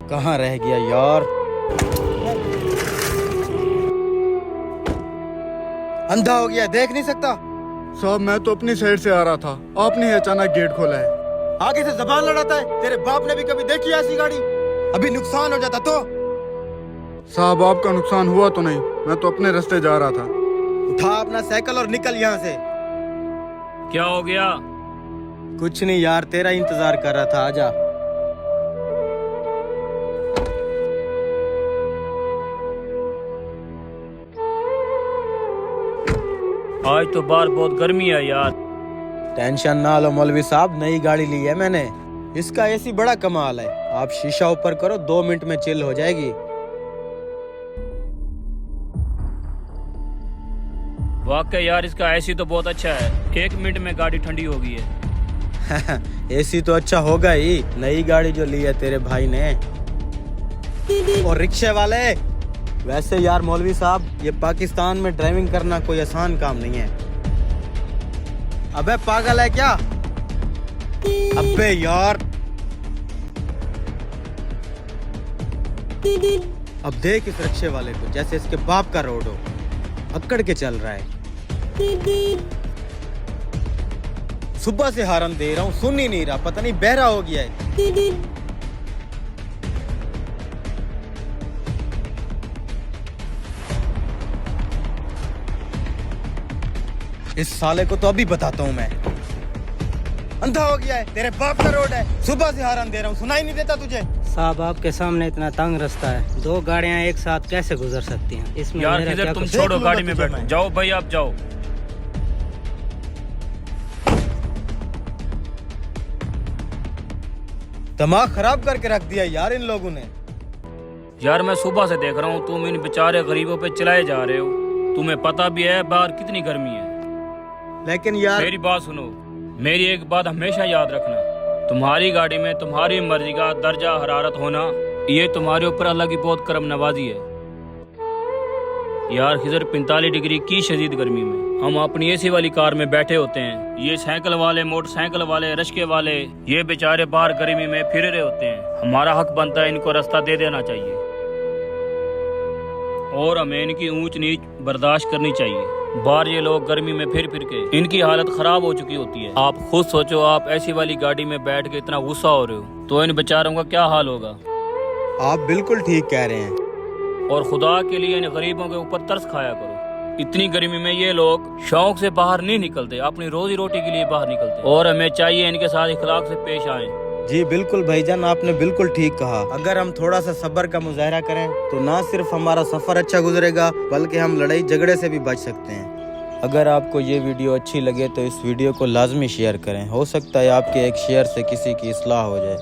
कहाँ रह गया यार। अंधा हो गया, देख नहीं सकता। साहब मैं तो अपनी साइड से आ रहा था, आपने ही अचानक गेट खोला है। आगे से जबान लड़ाता है। तेरे बाप ने भी कभी देखी ऐसी गाड़ी? अभी नुकसान हो जाता तो। साहब आपका नुकसान हुआ तो नहीं, मैं तो अपने रास्ते जा रहा था। उठा अपना साइकिल और निकल यहाँ से। क्या हो गया? कुछ नहीं यार, तेरा इंतजार कर रहा था, आजा। आज तो बाहर बहुत गर्मी है यार। टेंशन ना लो मौलवी साहब, नई गाड़ी ली है मैंने। इसका एसी बड़ा कमाल है। आप शीशा ऊपर करो, 2 मिनट में चिल हो जाएगी। वाकई यार इसका एसी तो बहुत अच्छा है, 1 मिनट में गाड़ी ठंडी हो गई है। एसी तो अच्छा होगा ही, नई गाड़ी जो ली है तेरे भाई ने। और रिक्शे वाले, वैसे यार मौलवी साहब, ये पाकिस्तान में ड्राइविंग करना कोई आसान काम नहीं है। अबे पागल है क्या? अबे यार, अब देख इस रिक्शे वाले को, जैसे इसके बाप का रोड हो। अक्कड़ के चल रहा है। सुबह से हारन दे रहा हूँ, सुन ही नहीं रहा, पता नहीं बहरा हो गया है। इस साले को तो अभी बताता हूँ मैं। अंधा हो गया है, तेरे बाप का रोड है। सुबह से हारन दे रहा हूँ, सुनाई नहीं देता तुझे? साहब आपके सामने इतना तंग रास्ता है, 2 गाड़ियां एक साथ कैसे गुजर सकती हैं? इसमें यार मेरा किधर क्या तुम कसूर? छोड़ो, देख लूंगा गाड़ी में तुझे बैठो। मैं। जाओ भाई आप जाओ। दिमाग खराब करके रख दिया यार इन लोगों ने। यार मैं सुबह से देख रहा हूँ तुम इन बेचारे गरीबों पे चलाए जा रहे हो। तुम्हें पता भी है बाहर कितनी गर्मी है। लेकिन यार मेरी बात सुनो, मेरी एक बात हमेशा याद रखना, तुम्हारी गाड़ी में तुम्हारी मर्जी का दर्जा हरारत होना, ये तुम्हारे ऊपर अल्लाह की बहुत करम नवाजी है। यार खिजर 45 डिग्री की शदीद गर्मी में हम अपनी एसी वाली कार में बैठे होते हैं, ये साइकिल वाले, मोटरसाइकिल वाले, रिक्शे वाले, ये बेचारे बाहर गर्मी में फिर रहे होते हैं। हमारा हक बनता है इनको रास्ता दे देना चाहिए और हमें इनकी ऊंच नीच बर्दाश्त करनी चाहिए। बाहर ये लोग गर्मी में फिर के इनकी हालत खराब हो चुकी होती है। आप खुद सोचो, आप ऐसी वाली गाड़ी में बैठ के इतना गुस्सा हो रहे हो तो इन बेचारों का क्या हाल होगा। आप बिल्कुल ठीक कह रहे हैं। और खुदा के लिए इन गरीबों के ऊपर तरस खाया करो। इतनी गर्मी में ये लोग शौक से बाहर नहीं निकलते, अपनी रोजी रोटी के लिए बाहर निकलते, और हमें चाहिए इनके साथ इखलाक से पेश आए। जी बिल्कुल भाईजान, आपने बिल्कुल ठीक कहा। अगर हम थोड़ा सा सब्र का मुजाहरा करें तो ना सिर्फ हमारा सफर अच्छा गुजरेगा, बल्कि हम लड़ाई झगड़े से भी बच सकते हैं। अगर आपको ये वीडियो अच्छी लगे तो इस वीडियो को लाजमी शेयर करें। हो सकता है आपके एक शेयर से किसी की इस्लाह हो जाए।